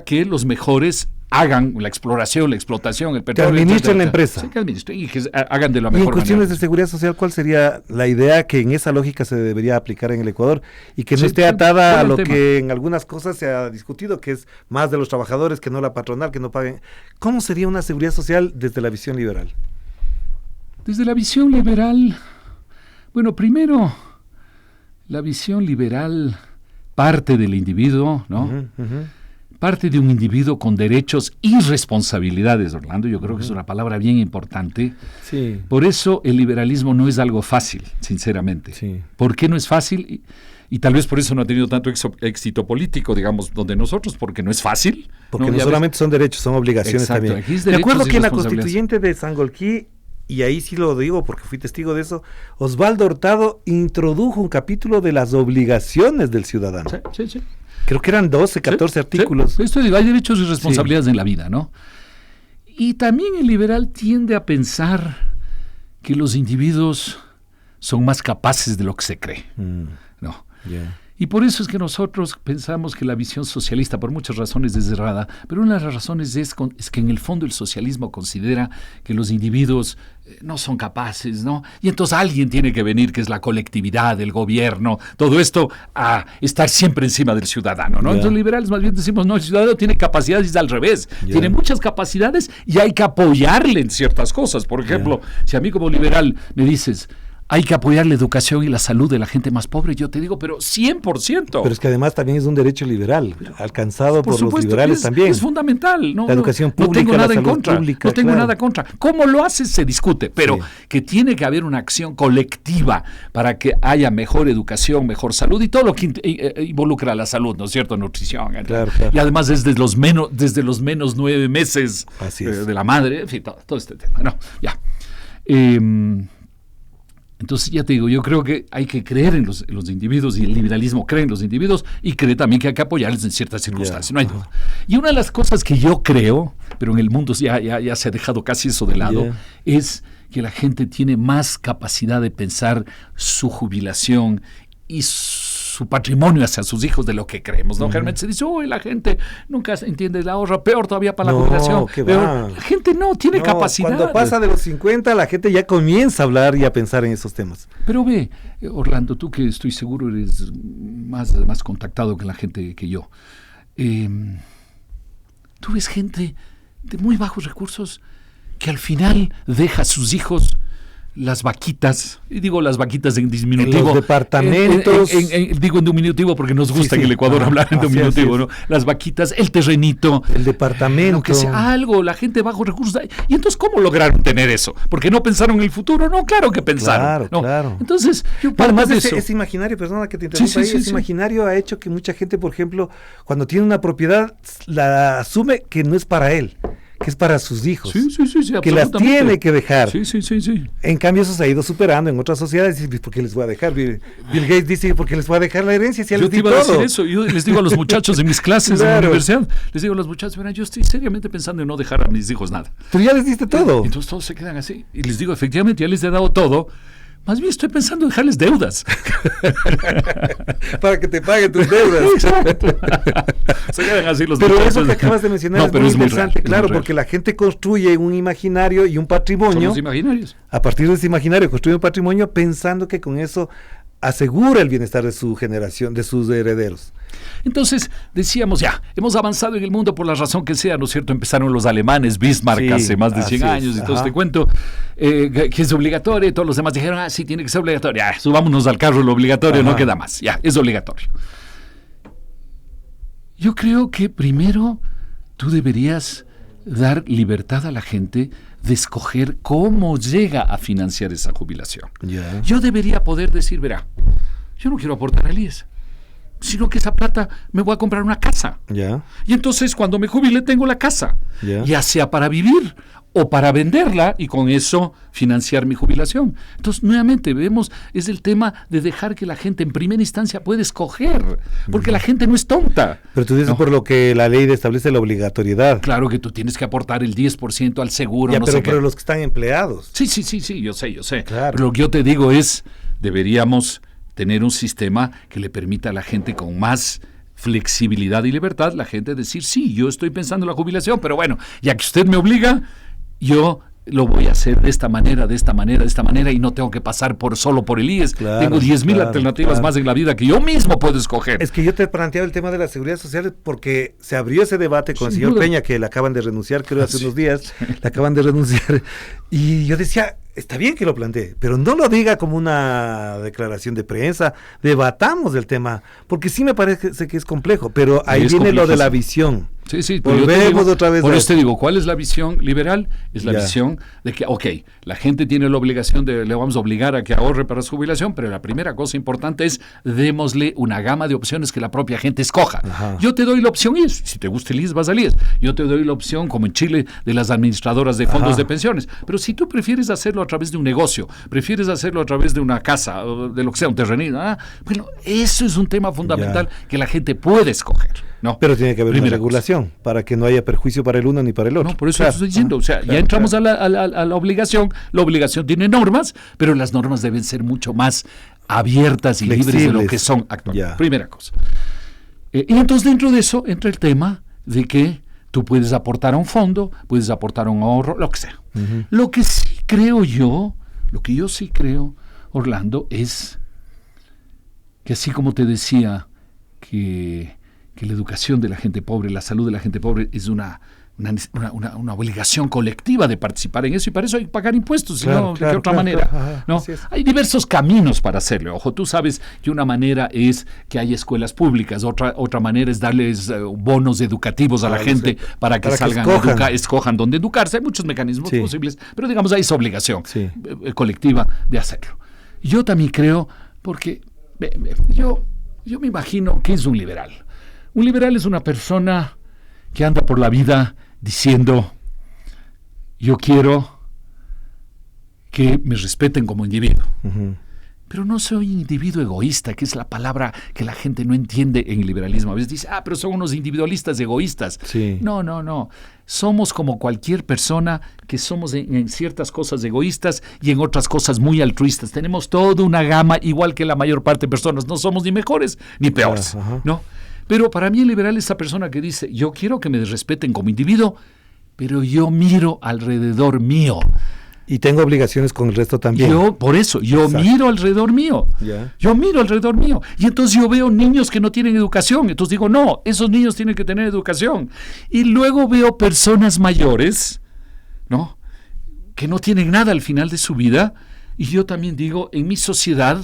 que los mejores hagan la exploración, la explotación, el petróleo. Que administren la empresa. Sí, que administren y que hagan de la mejor manera. Y en cuestiones de seguridad social, ¿cuál sería la idea que en esa lógica se debería aplicar en el Ecuador y que no esté atada a lo que en algunas cosas se ha discutido, que es más de los trabajadores, que no la patronal, que no paguen? ¿Cómo sería una seguridad social desde la visión liberal? Desde la visión liberal, bueno, primero, la visión liberal parte del individuo, ¿no? Parte de un individuo con derechos y responsabilidades, Orlando. Yo creo que es una palabra bien importante. Sí. Por eso el liberalismo no es algo fácil, sinceramente. Sí. ¿Por qué no es fácil? Y tal vez por eso no ha tenido tanto éxito político, digamos, donde nosotros, porque no es fácil. Porque no solamente son derechos, son obligaciones. Exacto, también. Me acuerdo que en la constituyente de Sangolquí, y ahí sí lo digo porque fui testigo de eso, Osvaldo Hurtado introdujo un capítulo de las obligaciones del ciudadano. Sí. Creo que eran 12, 14 artículos. Sí. Esto digo, hay derechos y responsabilidades en la vida, ¿no? Y también el liberal tiende a pensar que los individuos son más capaces de lo que se cree, ¿no? Y por eso es que nosotros pensamos que la visión socialista, por muchas razones, es errada, pero una de las razones es que en el fondo el socialismo considera que los individuos no son capaces, ¿no? Y entonces alguien tiene que venir, que es la colectividad, el gobierno, todo esto, a estar siempre encima del ciudadano, ¿no? Entonces los liberales más bien decimos, no, el ciudadano tiene capacidades, y al revés, tiene muchas capacidades y hay que apoyarle en ciertas cosas. Por ejemplo, si a mí como liberal me dices, hay que apoyar la educación y la salud de la gente más pobre, yo te digo, pero 100%. Pero es que además también es un derecho liberal, alcanzado por los liberales también. Es fundamental, ¿no? La educación pública, no tengo nada la salud en contra, pública, no tengo nada contra. ¿Cómo lo haces? Se discute, pero que tiene que haber una acción colectiva para que haya mejor educación, mejor salud y todo lo que involucra a la salud, ¿no es cierto? Nutrición. Claro. Y además desde los menos 9 meses de la madre, en fin, todo este tema, ¿no? Ya. Entonces, ya te digo, yo creo que hay que creer en los individuos, y el liberalismo cree en los individuos y cree también que hay que apoyarles en ciertas circunstancias, no hay duda. Y una de las cosas que yo creo, pero en el mundo ya se ha dejado casi eso de lado, es que la gente tiene más capacidad de pensar su jubilación y su patrimonio hacia sus hijos de lo que creemos, ¿no? Generalmente se dice, la gente nunca entiende el ahorro, peor todavía para la jubilación. Peor. La gente no tiene capacidad. Cuando pasa de los 50, la gente ya comienza a hablar y a pensar en esos temas. Pero ve, Orlando, tú que estoy seguro eres más contactado que la gente que yo. Tú ves gente de muy bajos recursos que al final deja a sus hijos las vaquitas, y digo las vaquitas en diminutivo. En los departamentos. Digo en diminutivo porque nos gusta en el Ecuador hablar en diminutivo, ¿no? Las vaquitas, el terrenito. El departamento. Que sea algo, la gente de bajos recursos. Y entonces, ¿cómo lograron tener eso? ¿Porque no pensaron en el futuro? No, claro que pensaron. Claro. Entonces, además ese imaginario, perdona que te interrumpa ese imaginario ha hecho que mucha gente, por ejemplo, cuando tiene una propiedad, la asume que no es para él, que es para sus hijos, que las tiene que dejar. Sí. En cambio, eso se ha ido superando en otras sociedades. ¿Por qué les voy a dejar? Bill Gates dice, ¿por qué les voy a dejar la herencia? Si yo te iba a decir eso. Yo les digo a los muchachos de mis clases en la universidad, les digo a los muchachos, yo estoy seriamente pensando en no dejar a mis hijos nada. Pero ya les diste todo. Entonces todos se quedan así. Y les digo, efectivamente, ya les he dado todo. Más bien estoy pensando en dejarles deudas. Para que te paguen tus deudas. Se quedan así los pero eso que acabas de mencionar es muy interesante, claro, porque la gente construye un imaginario y un patrimonio. Son los imaginarios. A partir de ese imaginario construye un patrimonio pensando que con eso asegura el bienestar de su generación, de sus herederos. Entonces, decíamos hemos avanzado en el mundo por la razón que sea, ¿no es cierto? Empezaron los alemanes, Bismarck, hace más de 100 años, y todo este cuento, que es obligatorio, y todos los demás dijeron, sí, tiene que ser obligatorio, subámonos al carro lo obligatorio, no queda más, es obligatorio. Yo creo que primero tú deberías dar libertad a la gente de escoger cómo llega a financiar esa jubilación. Yo debería poder decir, verá, yo no quiero aportar al IES, sino que esa plata me voy a comprar una casa. Y entonces cuando me jubile tengo la casa, ya sea para vivir o para venderla y con eso financiar mi jubilación. Entonces, nuevamente, vemos, es el tema de dejar que la gente en primera instancia pueda escoger, porque la gente no es tonta. Pero tú dices por lo que la ley establece la obligatoriedad. Claro que tú tienes que aportar el 10% al seguro, pero los que están empleados. Sí, yo sé. Claro. Pero lo que yo te digo es, deberíamos tener un sistema que le permita a la gente con más flexibilidad y libertad, la gente decir, sí, yo estoy pensando en la jubilación, pero bueno, ya que usted me obliga, yo lo voy a hacer de esta manera, y no tengo que pasar solo por el IES. Tengo 10,000 alternativas más en la vida que yo mismo puedo escoger. Es que yo te planteaba el tema de la seguridad social porque se abrió ese debate con el señor Peña, que le acaban de renunciar, creo hace unos días, le acaban de renunciar, y yo decía, está bien que lo plantee, pero no lo diga como una declaración de prensa, debatamos el tema, porque sí me parece que es complejo, pero ahí viene lo de la visión. Sí, volvemos otra vez. Por eso te digo, ¿cuál es la visión liberal? Es la visión de que, la gente tiene la obligación le vamos a obligar a que ahorre para su jubilación, pero la primera cosa importante es démosle una gama de opciones que la propia gente escoja. Yo te doy la opción IES, si te gusta el IES vas al IES. Yo te doy la opción, como en Chile, de las administradoras de fondos de pensiones. Pero si tú prefieres hacerlo a través de un negocio, prefieres hacerlo a través de una casa, de lo que sea, un terrenito, bueno, eso es un tema fundamental que la gente puede escoger. No, pero tiene que haber una regulación para que no haya perjuicio para el uno ni para el otro. No, por eso estoy diciendo, ya entramos a la obligación. La obligación tiene normas, pero las normas deben ser mucho más abiertas y libres de lo que son actualmente. Primera cosa. Y entonces dentro de eso entra el tema de que tú puedes aportar a un fondo, puedes aportar a un ahorro, lo que sea. Lo que sí creo yo, Orlando, es que así como te decía que la educación de la gente pobre, la salud de la gente pobre es una obligación colectiva de participar en eso, y para eso hay que pagar impuestos, ¿de qué otra manera? ¿No? Hay diversos caminos para hacerlo. Ojo, tú sabes que una manera es que haya escuelas públicas, otra manera es darles bonos educativos a la gente para que salgan, escojan dónde educarse. Hay muchos mecanismos posibles, pero digamos hay esa obligación colectiva de hacerlo. Yo también creo, porque yo me imagino que es un liberal. Un liberal es una persona que anda por la vida diciendo, yo quiero que me respeten como individuo. Ujú. Pero no soy individuo egoísta, que es la palabra que la gente no entiende en el liberalismo. A veces dice, pero son unos individualistas egoístas. Sí. No. Somos como cualquier persona que somos en ciertas cosas egoístas y en otras cosas muy altruistas. Tenemos toda una gama, igual que la mayor parte de personas. No somos ni mejores ni peores, Ajá. ¿no? Pero para mí el liberal es esa persona que dice, yo quiero que me respeten como individuo, pero yo miro alrededor mío. Y tengo obligaciones con el resto también. Por eso, Exacto. miro alrededor mío. Ya. Yo miro alrededor mío. Y entonces yo veo niños que no tienen educación. Entonces digo, no, esos niños tienen que tener educación. Y luego veo personas mayores, ¿no?, que no tienen nada al final de su vida. Y yo también digo, en mi sociedad,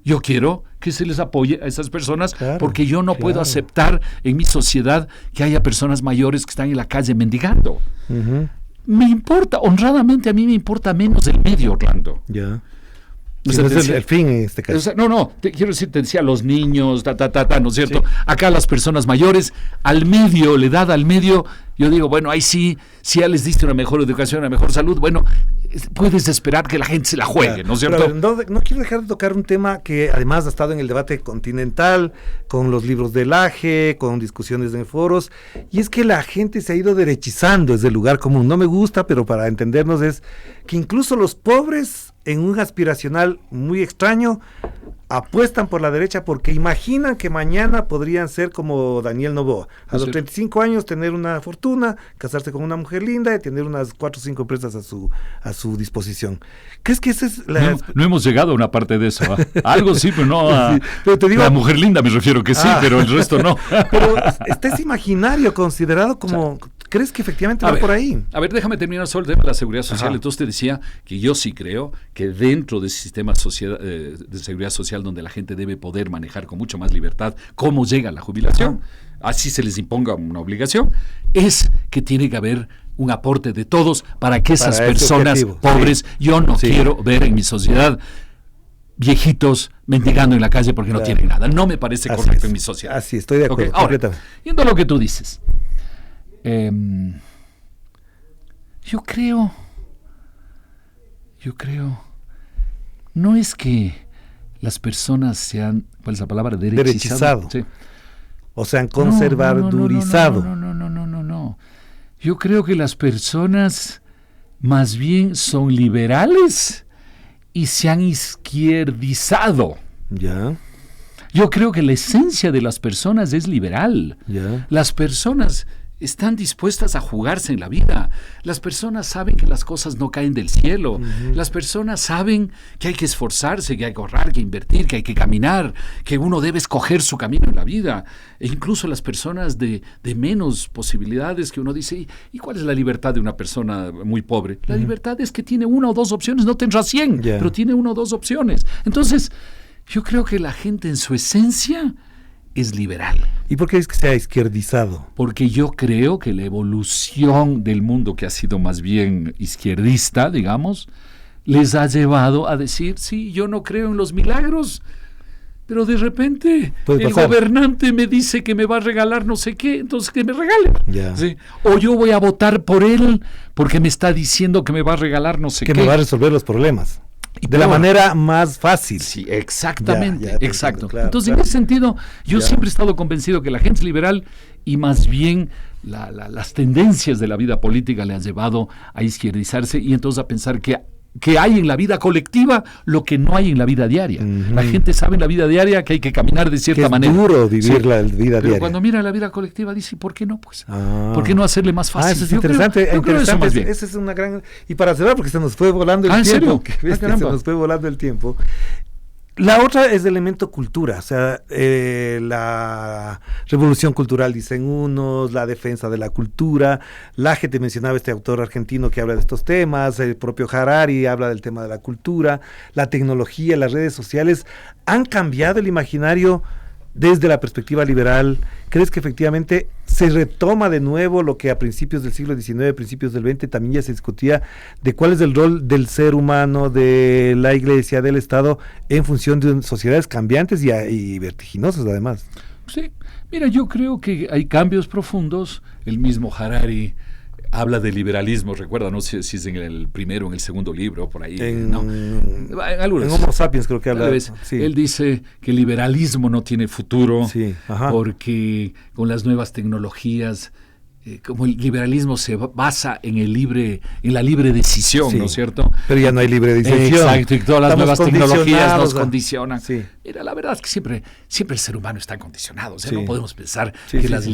yo quiero que se les apoye a esas personas, Claro, porque yo no puedo claro. aceptar en mi sociedad que haya personas mayores que están en la calle mendigando. Ujú. Me importa, honradamente a mí me importa menos el medio, Orlando. Ya. O Sí, sea, no te es decía- el fin en este caso. O sea, quiero decir, te decía los niños, ¿no es cierto? Sí. Acá las personas mayores, al medio, la edad al medio, yo digo, bueno, ahí sí, si ya les diste una mejor educación, una mejor salud, bueno, puedes esperar que la gente se la juegue, Claro. ¿no es Pero, cierto? a ver, no quiero dejar de tocar un tema que además ha estado en el debate continental, con los libros del AGE, con discusiones en foros, y es que la gente se ha ido derechizando desde el lugar común. No me gusta, pero para entendernos es que incluso los pobres, en un aspiracional muy extraño, apuestan por la derecha porque imaginan que mañana podrían ser como Daniel Noboa. A Es los cierto. 35 años tener una fortuna, casarse con una mujer linda y tener unas 4 o 5 empresas a su disposición. ¿Crees que esa es la... No hemos llegado a una parte de eso. Algo sí, pero no a... Sí, pero te digo- la mujer linda me refiero que sí, pero el resto no. Pero está ese imaginario considerado como... ¿Crees que efectivamente va por ahí? A ver, déjame terminar sobre el tema de la seguridad social. Ajá. Entonces te decía que yo sí creo que dentro de ese sistema de seguridad social donde la gente debe poder manejar con mucho más libertad cómo llega la jubilación, así se les imponga una obligación, es que tiene que haber un aporte de todos para que esas Para ese personas objetivo, pobres, sí. yo no Sí. quiero ver en mi sociedad viejitos mendigando en la calle porque no Claro. tienen nada. No me parece Así correcto es. en mi sociedad. Así, estoy de acuerdo, Ok, ahora, completamente. yendo a lo que tú dices. Yo creo, no es que las personas sean, ¿cuál es la palabra? Derechizado. Sí. O sea, han conservadurizado. No. Yo creo que las personas más bien son liberales y se han izquierdizado. Ya, Yo creo que la esencia de las personas es liberal. ya. Las personas están dispuestas a jugarse en la vida. Las personas saben que las cosas no caen del cielo. Las personas saben que hay que esforzarse, que hay que ahorrar, que invertir, que hay que caminar, que uno debe escoger su camino en la vida. E incluso las personas de menos posibilidades, que uno dice, ¿y cuál es la libertad de una persona muy pobre? La libertad es que tiene una o dos opciones, no tendrá 100, Ya. pero tiene una o dos opciones. Entonces, yo creo que la gente en su esencia es liberal. ¿Y por qué es que se ha izquierdizado? Porque yo creo que la evolución del mundo, que ha sido más bien izquierdista, digamos, les ha llevado a decir, sí, yo no creo en los milagros, pero de repente Puede el pasar. gobernante me dice que me va a regalar no sé qué, entonces que me regale. Ya. ¿Sí? O yo voy a votar por él porque me está diciendo que me va a regalar no sé Que qué. me va a resolver los problemas. Y De la peor. manera más fácil. Sí, exactamente, Ya, te exacto. entiendo, claro, Entonces, claro. en ese sentido, yo Ya. siempre he estado convencido que la gente es liberal y más bien las tendencias de la vida política le han llevado a izquierdizarse y entonces a pensar que hay en la vida colectiva lo que no hay en la vida diaria. Ujú. La gente sabe en la vida diaria que hay que caminar de Que cierta es manera. duro vivir Sí. la vida Pero diaria. cuando mira la vida colectiva dice, ¿por qué no? Pues, Ah. ¿por qué no hacerle más fácil? Eso es Yo creo- interesante. yo creo eso más bien. Esa es una gran... Y para cerrar, porque se nos fue volando el ¿en tiempo. serio? Qué bestia, caramba. se nos fue volando el tiempo. La otra es el elemento cultura, o sea, la revolución cultural, dicen unos, la defensa de la cultura. Laje, te mencionaba este autor argentino que habla de estos temas, el propio Harari habla del tema de la cultura, la tecnología, las redes sociales. ¿Han cambiado el imaginario desde la perspectiva liberal? ¿Crees que efectivamente se retoma de nuevo lo que a principios del siglo XIX, principios del XX también ya se discutía de cuál es el rol del ser humano, de la iglesia, del Estado, en función de sociedades cambiantes y vertiginosas además? Sí, mira, yo creo que hay cambios profundos. El mismo Harari habla de liberalismo, recuerda, no sé si es en el primero o en el segundo libro, por ahí. En algunos, Homo Sapiens creo que habla. Sí. Él dice que el liberalismo no tiene futuro, porque con las nuevas tecnologías, como el liberalismo se basa en la libre decisión, ¿no es cierto? Pero ya no hay libre decisión. Exacto, y todas las nuevas tecnologías nos condicionan. Sí. Mira, la verdad es que siempre el ser humano está condicionado. O sea, no podemos pensar que las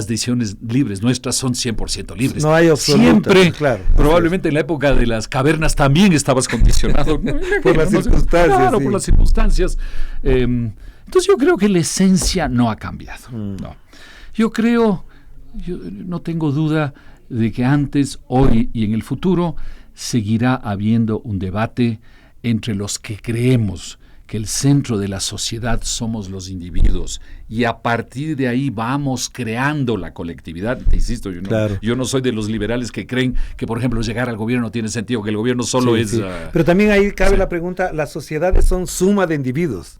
decisiones libres nuestras son 100% libres. No hay absoluta. Siempre, claro, probablemente en la época de las cavernas también estabas condicionado. Por las circunstancias. Claro, por las circunstancias. Entonces yo creo que la esencia no ha cambiado. No. Yo no tengo duda de que antes, hoy y en el futuro seguirá habiendo un debate entre los que creemos que el centro de la sociedad somos los individuos y a partir de ahí vamos creando la colectividad. Te insisto, yo no soy de los liberales que creen que, por ejemplo, llegar al gobierno no tiene sentido, que el gobierno solo es... Pero también ahí cabe la pregunta, las sociedades son suma de individuos.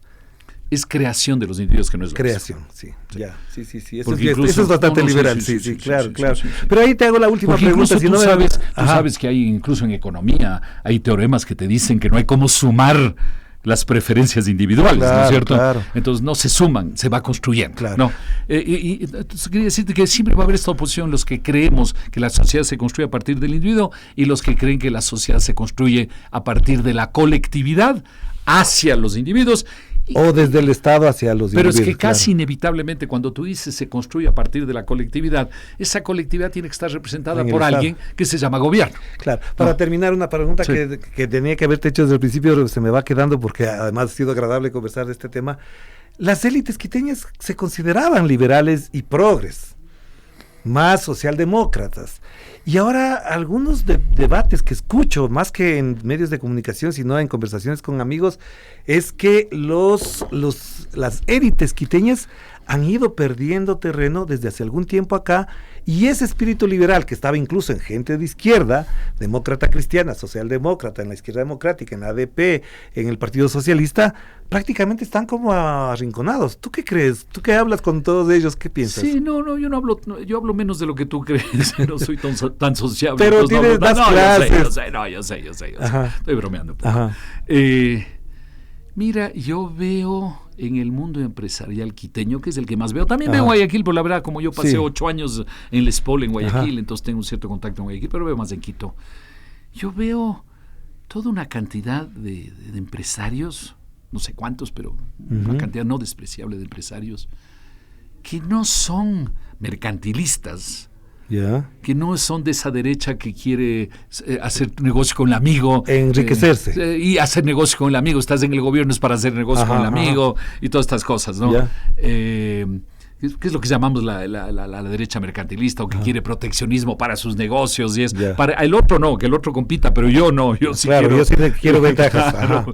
Es creación de los individuos, que no es creación, sí. Eso incluso, es bastante liberal, sí, claro. Pero ahí te hago la última pregunta. Tú sabes que hay, incluso en economía, hay teoremas que te dicen que no hay cómo sumar las preferencias individuales, ¿no es cierto? Claro. Entonces no se suman, se va construyendo. Claro. ¿No? Y entonces quería decirte que siempre va a haber esta oposición, los que creemos que la sociedad se construye a partir del individuo y los que creen que la sociedad se construye a partir de la colectividad hacia los individuos. O desde el Estado hacia los individuos. Pero es que casi inevitablemente cuando tú dices se construye a partir de la colectividad, esa colectividad tiene que estar representada por alguien que se llama gobierno. Claro. Para terminar, una pregunta que tenía que haberte hecho desde el principio, se me va quedando porque además ha sido agradable conversar de este tema. Las élites quiteñas se consideraban liberales y progres, más socialdemócratas. Y ahora algunos debates que escucho, más que en medios de comunicación, sino en conversaciones con amigos, es que las élites quiteñas han ido perdiendo terreno desde hace algún tiempo acá, y ese espíritu liberal que estaba incluso en gente de izquierda, demócrata cristiana, socialdemócrata, en la izquierda democrática, en la ADP, en el Partido Socialista, prácticamente están como arrinconados. ¿Tú qué crees? ¿Tú qué hablas con todos ellos? ¿Qué piensas? Sí, yo no hablo, yo hablo menos de lo que tú crees, no soy tan sociable. Pero tienes más clases. Yo sé. Estoy bromeando un poco. Mira, yo veo en el mundo empresarial quiteño, que es el que más veo, también veo Guayaquil, pero la verdad, como yo pasé 8 años en el SPOL en Guayaquil, entonces tengo un cierto contacto en Guayaquil, pero veo más en Quito. Yo veo toda una cantidad de empresarios, no sé cuántos, pero una cantidad no despreciable de empresarios, que no son mercantilistas, que no son de esa derecha que quiere hacer negocio con el amigo, enriquecerse y hacer negocio con el amigo. Estás en el gobierno es para hacer negocio con el amigo y todas estas cosas, ¿no? ¿Qué es lo que llamamos la derecha mercantilista, o que quiere proteccionismo para sus negocios? Y es para el otro no, que el otro compita, pero yo no, yo sí quiero ventajas.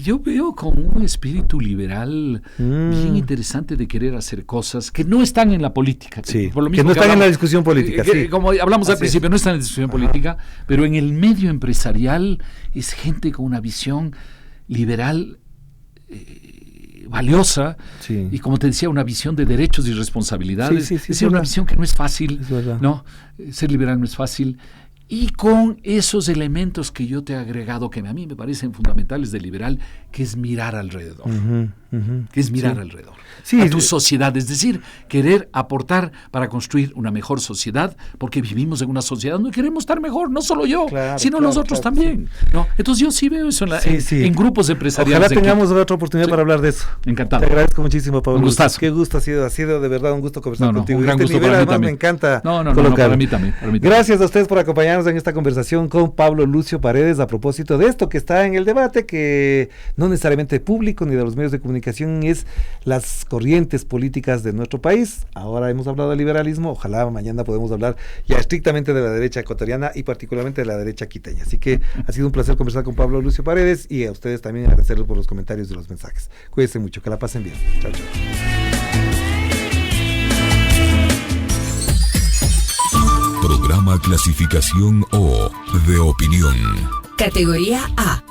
Yo veo como un espíritu liberal bien interesante de querer hacer cosas que no están en la política. Por lo mismo que no están en la discusión política. Como hablamos al principio, no están en la discusión política, pero en el medio empresarial es gente con una visión liberal valiosa, y como te decía, una visión de derechos y responsabilidades. Es una visión que no es fácil, ¿no? Ser liberal no es fácil. Y con esos elementos que yo te he agregado, que a mí me parecen fundamentales de liberal, que es mirar alrededor. Que es mirar alrededor. A tu sociedad, es decir, querer aportar para construir una mejor sociedad, porque vivimos en una sociedad donde queremos estar mejor, no solo yo, sino los otros también. ¿No? Entonces yo sí veo eso en grupos empresariales. Ojalá tengamos otra oportunidad para hablar de eso. Encantado. Te agradezco muchísimo, Pablo. Un gustazo. Qué gusto ha sido de verdad un gusto conversar contigo. Un gran gusto nivel, para mí además, también. Me encanta para mí también. Gracias a ustedes por acompañarnos en esta conversación con Pablo Lucio Paredes a propósito de esto que está en el debate, que no necesariamente público ni de los medios de comunicación, es las corrientes políticas de nuestro país. Ahora hemos hablado de liberalismo, ojalá mañana podamos hablar ya estrictamente de la derecha ecuatoriana y particularmente de la derecha quiteña. Así que ha sido un placer conversar con Pablo Lucio Paredes, y a ustedes también agradecerles por los comentarios y los mensajes. Cuídense mucho, que la pasen bien. Chao. Programa clasificación O de opinión. Categoría A.